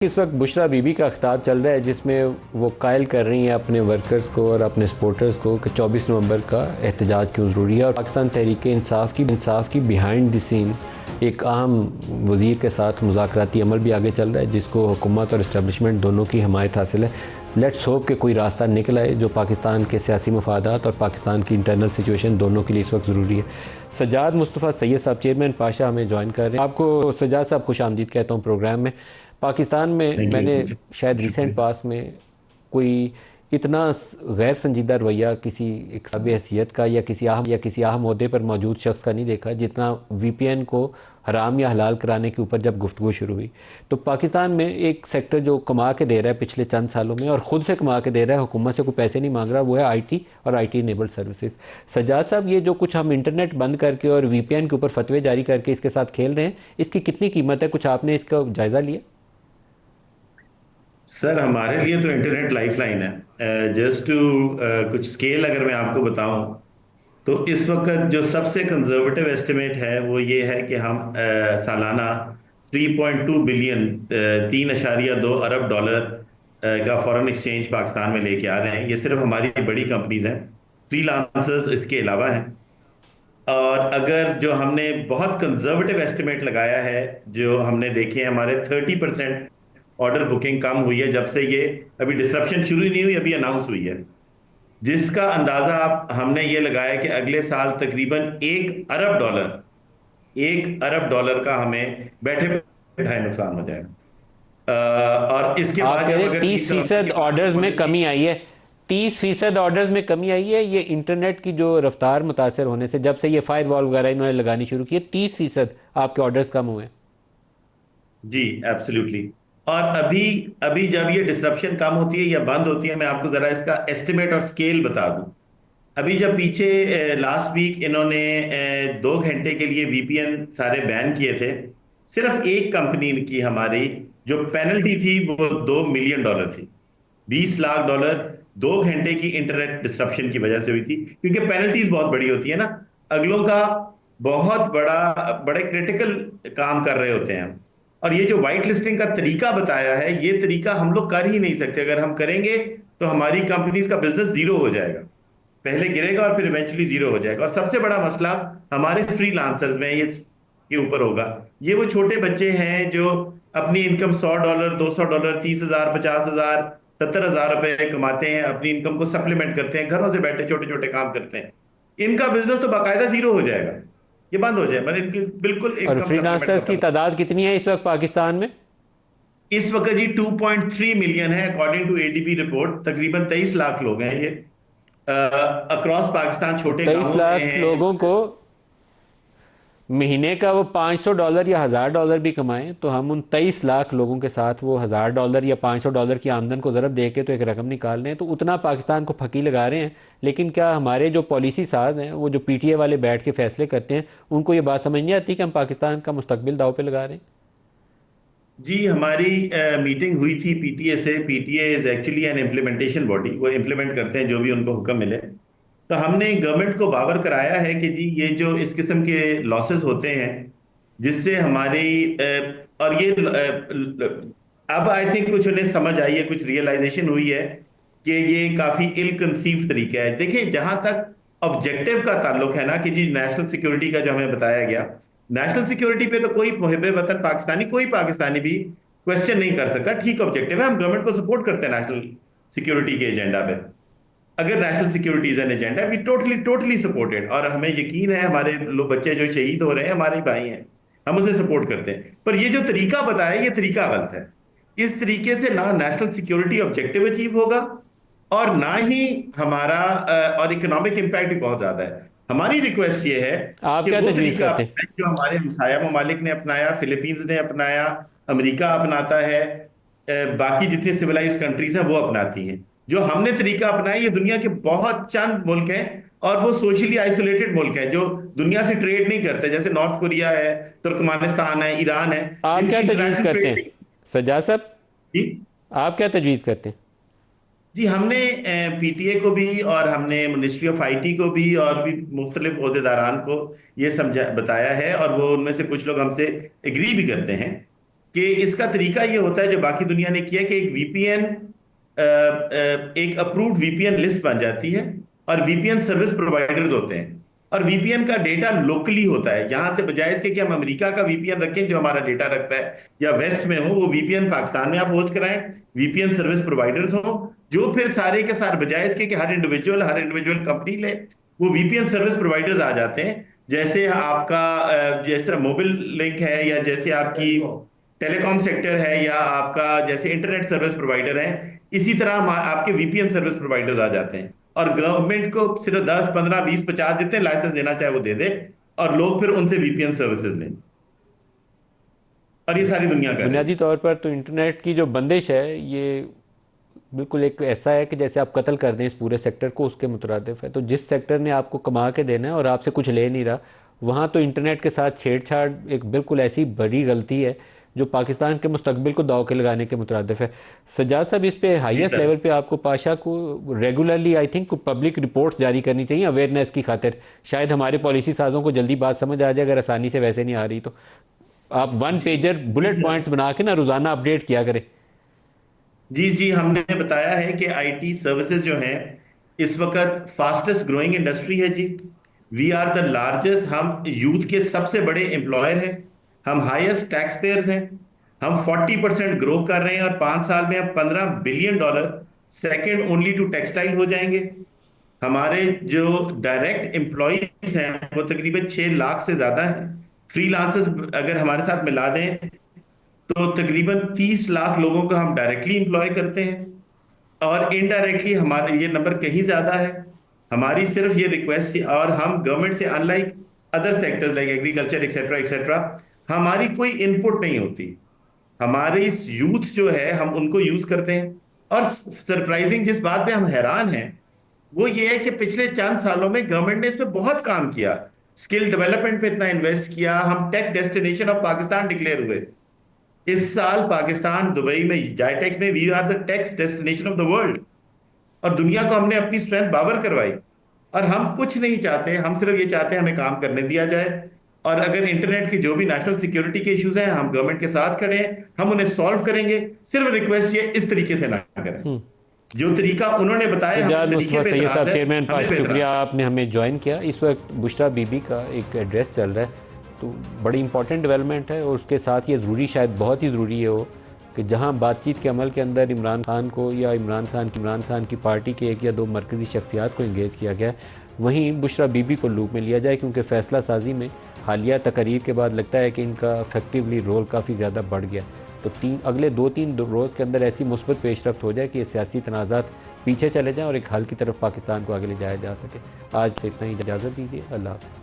इस वक्त बुशरा बीबी का खिताब चल रहा है जिसमें वो कायल कर रही हैं अपने वर्कर्स को और अपने सपोर्टर्स को कि 24 नवंबर का एहतजाज क्यों ज़रूरी है। और पाकिस्तान तहरीक इंसाफ की बिहाइंड द सीन एक अहम वज़ीर के साथ मुज़ाकराती अमल भी आगे चल रहा है जिसको हुकूमत और इस्टेब्लिशमेंट दोनों की हमायत हासिल है। लेट्स होप कि कोई रास्ता निकल आए जो पाकिस्तान के सियासी मफादात और पाकिस्तान की इंटरनल सिचुएशन दोनों के लिए इस वक्त ज़रूरी है। सज्जाद मुस्तफ़ा सैयद साहब चेयरमैन पाशा हमें ज्वाइन कर रहे हैं। आपको सज्जाद साहब खुश आमदीद कहता हूँ प्रोग्राम में। पाकिस्तान में थैंक मैंने यू। शायद रिसेंट शुक्रिया। पास में कोई इतना गैर संजीदा रवैया किसी एक सब हैसियत का या किसी अहम ओहदे पर मौजूद शख्स का नहीं देखा जितना वीपीएन को हराम या हलाल कराने के ऊपर जब गुफ्तगू शुरू हुई। तो पाकिस्तान में एक सेक्टर जो कमा के दे रहा है पिछले चंद सालों में और ख़ुद से कमा के दे रहा है, हुकूमत से कोई पैसे नहीं मांग रहा, वो है आईटी और आईटी इनेबल्ड सर्विसेज। सज्जाद साहब, ये जो कुछ हम इंटरनेट बंद करके और वीपीएन के ऊपर फतवे जारी करके इसके साथ खेल रहे हैं, इसकी कितनी कीमत है? कुछ आपने इसका जायज़ा लिया? सर, हमारे लिए तो इंटरनेट लाइफलाइन है। जस्ट टू कुछ स्केल अगर मैं आपको बताऊं तो इस वक्त जो सबसे कंजर्वेटिव एस्टिमेट है वो ये है कि हम सालाना 3.2 बिलियन 3.2 अरब डॉलर का फॉरेन एक्सचेंज पाकिस्तान में लेके आ रहे हैं। ये सिर्फ हमारी बड़ी कंपनीज हैं, फ्रीलांसर्स इसके अलावा हैं। और अगर जो हमने बहुत कंजर्वेटिव एस्टिमेट लगाया है, जो हमने देखे हैं, हमारे 30% ऑर्डर बुकिंग कम हुई है जब से ये अभी डिसरप्शन शुरू ही नहीं हुई, अभी अनाउंस हुई है। जिसका अंदाजा आप हमने ये लगाया कि अगले साल तकरीबन 1 अरब डॉलर का हमें बैठे बैठाए नुकसान हो जाएगा। और इसके आप बाद कह जब रहे अगर तीस 30 नवंबर फीसद के बाद ऑर्डर्स में पॉलिसी। कमी आई है? 30% ऑर्डर्स में कमी आई है, ये इंटरनेट की जो रफ्तार मुतासर होने से जब से ये फायर वॉल वगैरह इन्होंने लगानी शुरू की है, 30% आपके ऑर्डर्स कम हुए हैं। जी, एब्सोल्युटली। और अभी अभी जब ये डिसरप्शन कम होती है या बंद होती है, मैं आपको जरा इसका एस्टिमेट और स्केल बता दूं। अभी जब पीछे लास्ट वीक इन्होंने 2 घंटे के लिए वीपीएन सारे बैन किए थे, सिर्फ एक कंपनी की हमारी जो पेनल्टी थी वो $2 मिलियन थी। $20 लाख 2 घंटे की इंटरनेट डिसरप्शन की वजह से हुई थी, क्योंकि पेनल्टीज बहुत बड़ी होती है ना। अगलों का बहुत बड़े क्रिटिकल काम कर रहे होते हैं। और ये जो वाइट लिस्टिंग का तरीका बताया है, ये तरीका हम लोग कर ही नहीं सकते। अगर हम करेंगे तो हमारी कंपनीज का बिजनेस जीरो हो जाएगा। पहले गिरेगा और फिर इवेंचुअली जीरो हो जाएगा। और सबसे बड़ा मसला हमारे फ्रीलांसर्स में ये के ऊपर होगा। ये वो छोटे बच्चे हैं जो अपनी इनकम $100, $200, 30,000, 50,000, 70,000 रुपए कमाते हैं, अपनी इनकम को सप्लीमेंट करते हैं, घरों से बैठे छोटे छोटे काम करते हैं। इनका बिजनेस तो बाकायदा जीरो हो जाएगा, ये बंद हो जाए, मतलब इनकी बिल्कुल और इनकम सप्लीमेंट फ्रीलांसर्स की खत्म। तादाद कितनी है इस वक्त पाकिस्तान में? इस वक्त जी 2.3 मिलियन है, अकॉर्डिंग टू एडीपी रिपोर्ट। तकरीबन 23 लाख लोग हैं ये अक्रॉस पाकिस्तान, तो छोटे तेईस गांवों में लाख हैं। लोगों को महीने का वो $500 या $1000 भी कमाएं तो हम उन 23 लाख लोगों के साथ वो $1000 या $500 की आमदन को ज़रब दे के तो एक रकम निकाल रहे हैं, तो उतना पाकिस्तान को फकी लगा रहे हैं। लेकिन क्या हमारे जो पॉलिसी साज हैं, वो जो पीटीए वाले बैठ के फैसले करते हैं, उनको ये बात समझ नहीं आती कि हम पाकिस्तान का मुस्तकबिल दाव पे लगा रहे हैं? जी, हमारी मीटिंग हुई थी पीटीए से। PTA is actually an implementation body, वो इम्प्लीमेंट करते हैं जो भी उनको हुक्म मिले। तो हमने गवर्नमेंट को बावर कराया है कि जी ये जो इस किस्म के लॉसेस होते हैं, जिससे हमारी और ये अब आई थिंक कुछ उन्हें समझ आई है, कुछ रियलाइजेशन हुई है कि ये काफी इल कंसीव्ड तरीका है। देखिए, जहां तक ऑब्जेक्टिव का ताल्लुक है ना, कि जी नेशनल सिक्योरिटी का जो हमें बताया गया, नेशनल सिक्योरिटी पे तो कोई मुहिब वतन पाकिस्तानी, कोई पाकिस्तानी भी क्वेश्चन नहीं कर सकता। ठीक ऑब्जेक्टिव है, हम गवर्नमेंट को सपोर्ट करते हैं नेशनल सिक्योरिटी के एजेंडा पे। अगर national security is an agenda, we totally totally supported. और हमें यकीन है हमारे लोग, बच्चे जो शहीद हो रहे हैं, हमारे भाई हैं, हम उसे सपोर्ट करते हैं। पर ये जो तरीका बताया, ये तरीका गलत है। इस तरीके से ना नेशनल सिक्योरिटी ऑब्जेक्टिव अचीव होगा, और ना ही हमारा और इकोनॉमिक इम्पैक्ट भी बहुत ज्यादा है। हमारी रिक्वेस्ट ये है आप कि क्या वो तजवीज़ तरीका करते हैं? अपनाएं जो हमारे हमसाया ममालिक ने अपनाया, फिलीपींस ने अपनाया, अमेरिका अपनाता है, बाकी जितनी सिविलाइज कंट्रीज हैं वो अपनाती हैं। जो हमने तरीका अपनाया, ये दुनिया के बहुत चंद मुल्क हैं, और वो सोशली आइसोलेटेड मुल्क हैं जो दुनिया से ट्रेड नहीं करते, जैसे नॉर्थ कोरिया है, तुर्कमानिस्तान है, ईरान है, आप जिनकी क्या तजवीज़ इंटरनेशनल करते ट्रेड हैं नहीं। सज्जाद साहब? जी। आप क्या तजवीज़ करते हैं? जी, हमने पीटीए को भी, और हमने मिनिस्ट्री ऑफ आईटी को भी, और भी मुख्तलिफ अहदेदारान को ये समझा बताया है, और वो उनमें से कुछ लोग हमसे एग्री भी करते हैं कि इसका तरीका ये होता है जो बाकी दुनिया ने किया कि एक वीपीएन, एक अप्रूव्ड वीपीएन लिस्ट बन जाती है और वीपीएन सर्विस प्रोवाइडर्स होते हैं, और वीपीएन का डेटा लोकली होता है। यहां से बजाय इसके कि हम अमेरिका का वीपीएन रखें जो हमारा डेटा रखता है या वेस्ट में हो, वो वीपीएन पाकिस्तान में आप होस्ट कराएं, वीपीएन सर्विस प्रोवाइडर्स हो जो फिर सारे के सारे, बजाय इसके कि हर इंडिविजुअल कंपनी ले, वो वीपीएन सर्विस प्रोवाइडर्स आ जाते हैं। जैसे आपका जिस तरह मोबाइल लिंक है, या जैसे आपकी टेलीकॉम सेक्टर है, या आपका जैसे इंटरनेट सर्विस प्रोवाइडर है, इसी तरह आपके वीपीएन सर्विस प्रोवाइडर्स आ जाते हैं। और गवर्नमेंट को सिर्फ 10, 15, 20, 50 जितने लाइसेंस देना चाहे वो दे दे, और लोग फिर उनसे वीपीएन सर्विसेज लें। और ये सारी दुनिया कर रही बुनियादी है। तौर पर तो इंटरनेट की जो बंदिश है ये बिल्कुल एक ऐसा है कि जैसे आप कत्ल कर दें इस पूरे सेक्टर को, उसके मुतरादिफ है। तो जिस सेक्टर ने आपको कमा के देना है और आपसे कुछ ले नहीं रहा, वहाँ तो इंटरनेट के साथ छेड़छाड़ एक बिल्कुल ऐसी बड़ी गलती है जो पाकिस्तान के मुस्तकबिल को दाव के लगाने के मुतरादिफ है। सज्जाद साहब, इस पे जी हाईएस्ट सर। लेवल पे आपको पाशा को regularly I think public reports जारी करनी चाहिए अवेयरनेस की खातिर। शायद हमारे पॉलिसी साजों को जल्दी बात समझ आ जाए, अगर आसानी से वैसे नहीं आ रही तो आप वन पेजर जी बुलेट सर। पॉइंट्स बना के ना रोज़ाना अपडेट किया करें। जी जी, हमने बताया है कि आईटी सर्विसेज जो हैं इस वक्त फास्टेस्ट ग्रोइंग इंडस्ट्री है जी। वी आर द लार्जेस्ट, हम यूथ के सबसे बड़े एम्प्लॉयर हैं, हम हाईएस्ट टैक्स पेयर्स हैं, हम 40% ग्रो कर रहे हैं, और 5 साल में हम $15 billion second only to textile हो जाएंगे। हमारे जो डायरेक्ट एम्प्लॉयज हैं वो तकरीबन 6 लाख से ज्यादा हैं। फ्रीलांसर्स अगर हमारे साथ मिला दें तो तकरीबन 30 लाख लोगों को हम डायरेक्टली एम्प्लॉय करते हैं, और इनडायरेक्टली हमारे ये नंबर कहीं ज्यादा है। हमारी सिर्फ ये रिक्वेस्ट, और हम गवर्नमेंट से unlike other sectors like agriculture etcetera etcetera, हमारी कोई इनपुट नहीं होती। हमारे इस यूथ जो है हम उनको यूज करते हैं। और सरप्राइजिंग जिस बात पे हम हैरान हैं वो ये है कि पिछले चंद सालों में गवर्नमेंट ने इस पे बहुत काम किया, स्किल डेवलपमेंट पे इतना इन्वेस्ट किया, हम tech destination of Pakistan declare हुए। इस साल पाकिस्तान दुबई में जाइटेक्स में we are the tech destination of the world, और दुनिया को हमने अपनी स्ट्रेंथ बावर करवाई। और हम कुछ नहीं चाहते, हम सिर्फ ये चाहते हैं हमें काम करने दिया जाए। और अगर इंटरनेट की जो भी नेशनल सिक्योरिटी के इश्यूज हैं हम गवर्नमेंट के साथ खड़े हैं, हम उन्हें सॉल्व करेंगे। सिर्फ रिक्वेस्ट ये इस तरीके से ना करें, जो तरीका उन्होंने बताया हम सज्जाद तरीके मुस्तफा पे सैयद एतराज साहब, है, चेयरमैन हमें पास, पे शुक्रिया एतराज है। आपने हमें ज्वाइन किया। इस वक्त बुशरा बीबी का एक एड्रेस चल रहा है, तो बड़ी इंपॉर्टेंट डेवलपमेंट है, और उसके साथ ये ज़रूरी, शायद बहुत ही ज़रूरी है वो, कि जहां बातचीत के अमल के अंदर इमरान खान को या इमरान खान की पार्टी के एक या दो मरकज़ी शख्सियात को इंगेज किया गया है, वहीं बुशरा बीबी को लूप में लिया जाए, क्योंकि फ़ैसला साजी में हालिया तकरीर के बाद लगता है कि इनका इफेक्टिवली रोल काफ़ी ज़्यादा बढ़ गया। तो अगले 2-3 रोज़ के अंदर ऐसी मुस्बत पेशरफ्त हो जाए कि ये सियासी तनाज़ात पीछे चले जाएँ और एक हल की तरफ पाकिस्तान को आगे ले जाया जा सके। आज से इतना ही, इजाज़त दीजिए। अल्लाह हाफ़िज़।